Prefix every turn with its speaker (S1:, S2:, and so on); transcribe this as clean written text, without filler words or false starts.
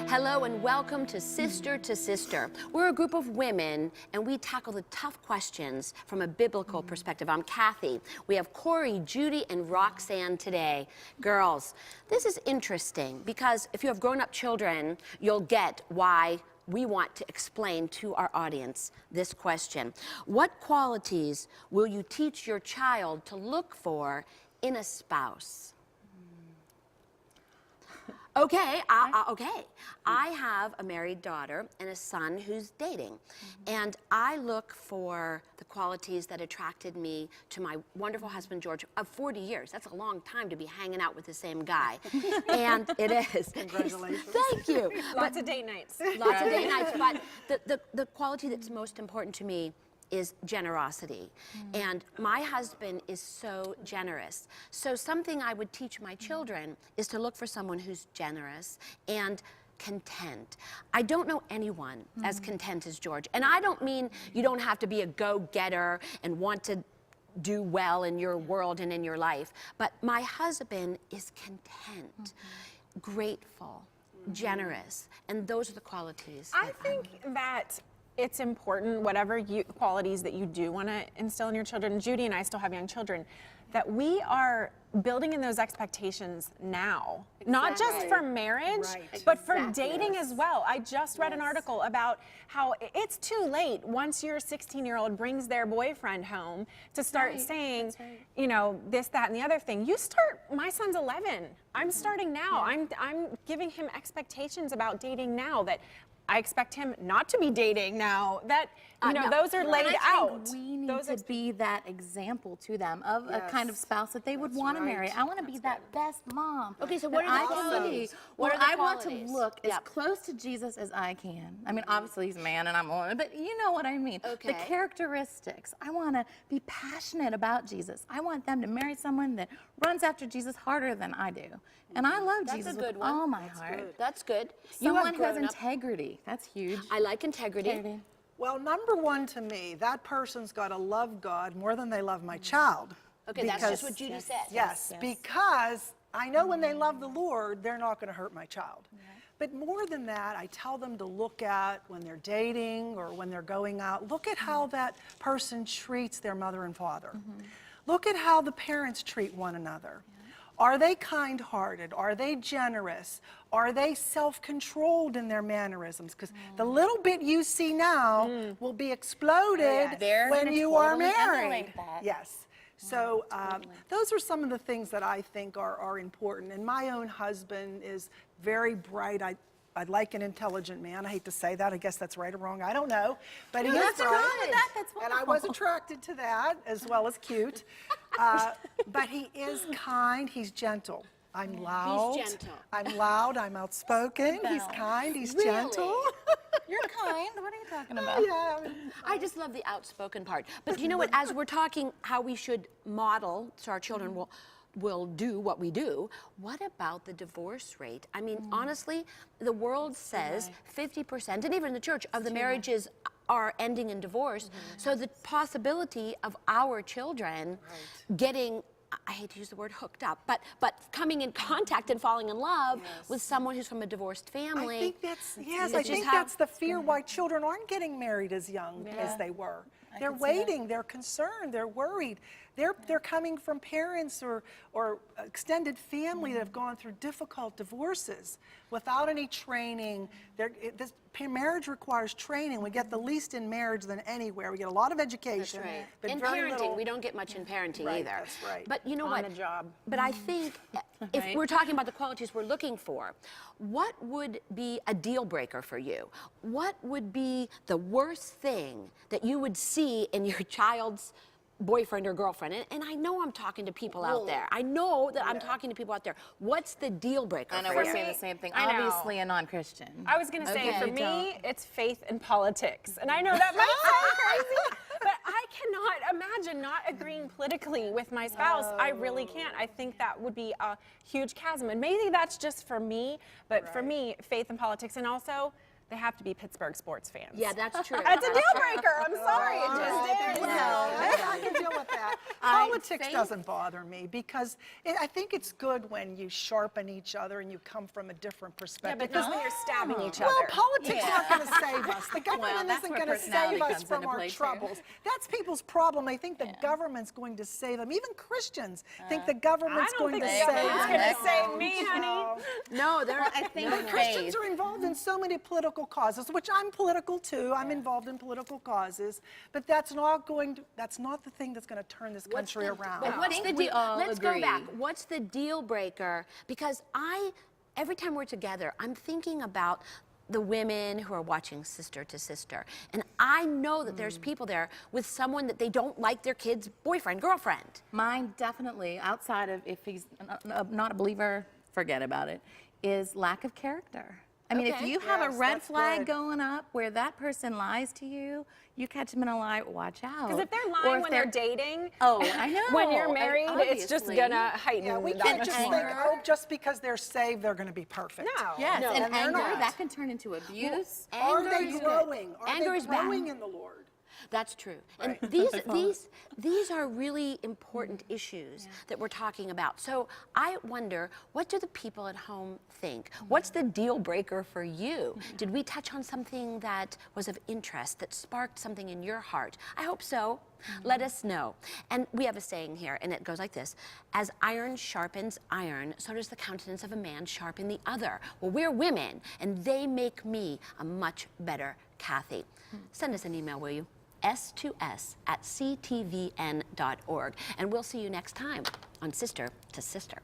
S1: Hello and welcome to Sister to Sister. We're a group of women and we tackle the tough questions from a biblical perspective. I'm Kathy. We have Corey, Judy, and Roxanne today. Girls, this is interesting because if you have grown-up children, you'll get why we want to explain to our audience this question. What qualities will you teach your child to look for in a spouse? Okay, I have a married daughter and a son who's dating. And I look for the qualities that attracted me to my wonderful husband, George, of 40 years. That's a long time to be hanging out with the same guy. And it is.
S2: Congratulations.
S1: Thank you.
S3: Lots of date nights.
S1: Lots of date nights. But the quality that's most important to me is generosity. And my husband is so generous. So something I would teach my children is to look for someone who's generous and content. I don't know anyone as content as George. And I don't mean you don't have to be a go-getter and want to do well in your world and in your life. But my husband is content, grateful, generous. And those are the qualities.
S3: I think that it's important, whatever qualities that you do want to instill in your children, Judy and I still have young children, that we are building in those expectations now. Not just for marriage, but for dating as well. I just read an article about how it's too late once your 16-year-old brings their boyfriend home to start saying, you know, this, that, and the other thing. You start, my son's 11. I'm starting now. I'm giving him expectations about dating now that I expect him not to be dating now. That, you know, those are laid out.
S4: We need to be that example to them of a kind of spouse that they would want to marry. I want to be that best mom.
S1: Okay, so what are the qualities? What are the
S4: I want to
S1: qualities?
S4: look as close to Jesus as I can. I mean, obviously he's a man and I'm a woman, but you know what I mean.
S1: Okay.
S4: The characteristics. I want to be passionate about Jesus. I want them to marry someone that runs after Jesus harder than I do. And I love Jesus with all my heart.
S1: That's good.
S4: Someone who has integrity. That's huge.
S1: I like integrity.
S2: Well, number one to me, that person's got to love God more than they love my child.
S1: Okay, that's just what Judy said.
S2: Yes, because I know when they love the Lord, they're not going to hurt my child. But more than that, I tell them to look at when they're dating or when they're going out, look at how that person treats their mother and father. Look at how the parents treat one another. Are they kind-hearted? Are they generous? Are they self-controlled in their mannerisms? Because the little bit you see now will be exploded when you are married. Yes. So those are some of the things that I think are important. And my own husband is very bright. I'd like an intelligent man. I hate to say that. I guess that's right or wrong. I don't know. But he is bright. And I was attracted to that as well as cute. But he is kind. He's gentle. I'm loud.
S1: He's gentle.
S2: I'm loud. I'm outspoken. He's kind. He's gentle.
S4: You're kind. What are you talking about?
S2: Yeah.
S1: I just love the outspoken part. But you know what? As we're talking how we should model so our children will do what we do, what about the divorce rate? I mean, honestly, the world says 50%, and even the church, of the marriages are ending in divorce. So the possibility of our children getting, I hate to use the word hooked up, but coming in contact and falling in love with someone who's from a divorced family.
S2: I think that's, I think that's the fear why children aren't getting married as young as they were. They're waiting, they're concerned, they're worried. They're coming from parents or extended family that have gone through difficult divorces without any training. This marriage requires training. We get the least in marriage than anywhere. We get a lot of education.
S1: That's right.
S2: But
S1: In
S2: very
S1: parenting,
S2: little,
S1: we don't get much in parenting either.
S2: That's right.
S1: But you know what?
S3: On the job.
S1: But I think if we're talking about the qualities we're looking for, what would be a deal breaker for you? What would be the worst thing that you would see in your child's boyfriend or girlfriend? And I know I'm talking to people out there. I know that I'm talking to people out there. What's the deal breaker
S4: I know
S1: for
S4: we're
S1: you?
S4: saying the same thing.
S3: I know.
S4: Obviously a non-Christian.
S3: I was going to say,
S4: Okay.
S3: for me, it's faith and politics. And I know that might sound crazy, but I cannot imagine not agreeing politically with my spouse. I really can't. I think that would be a huge chasm. And maybe that's just for me, but for me, faith and politics. And also, they have to be Pittsburgh sports fans.
S1: Yeah, that's true.
S3: That's a deal breaker. I'm sorry. It just is.
S2: I can deal with that. Politics
S4: Faith-
S2: doesn't bother me because I think it's good when you sharpen each other and you come from a different
S3: Yeah,
S2: perspective.
S3: but not when you're stabbing each
S2: Well,
S3: other.
S2: politics aren't going to save us. The government
S4: that's
S2: isn't
S4: where
S2: going to
S4: personality
S2: save us
S4: comes
S2: from
S4: into
S2: our
S4: play, too.
S2: troubles. That's people's problem. They think the government's going to save them. Even Christians think the government's
S3: I don't
S2: going
S3: think
S2: to
S3: the
S2: save
S3: government's
S2: them.
S3: going to save me, honey.
S1: No, there.
S4: I think
S2: But Christians are involved in so many political causes, which I'm political too. I'm involved in political causes, but that's not the thing that's going to turn this country around.
S1: But what's
S4: think
S1: the
S4: we
S1: deal?
S4: all
S1: Let's go
S4: agree.
S1: back. What's the deal breaker? Because every time we're together, I'm thinking about the women who are watching Sister to Sister. And I know that there's people there with someone that they don't like their kid's boyfriend, girlfriend.
S4: Mine definitely, outside of if he's not a believer, forget about it, is lack of character. I mean, if
S1: Okay.
S4: you have
S2: Yes,
S4: a red
S2: that's
S4: flag
S2: good.
S4: going up where that person lies to you, you catch them in a lie, watch out.
S3: Because if they're
S4: Or
S3: lying
S4: if
S3: when they're dating,
S4: Oh, I know.
S3: when you're
S4: and
S3: married, it's just
S4: obviously-
S3: gonna heighten
S2: Yeah, we
S3: that
S2: can't
S3: much
S2: just
S3: more.
S2: think, oh, just because they're saved, they're going to be perfect.
S3: No.
S4: Yes,
S3: No.
S4: and
S2: they're
S4: anger,
S2: not.
S4: that can turn into abuse.
S2: Are
S1: Anger
S2: they
S1: is good.
S2: growing? Are
S1: Anger
S2: they
S1: is bad.
S2: growing in the Lord?
S1: That's true. And these are really important issues that we're talking about. So I wonder, what do the people at home think? What's the deal breaker for you? Did we touch on something that was of interest, that sparked something in your heart? I hope so. Let us know. And we have a saying here, and it goes like this: as iron sharpens iron, so does the countenance of a man sharpen the other. Well, we're women, and they make me a much better Kathy. Send us an email, will you? s2s@ctvn.org. And we'll see you next time on Sister to Sister.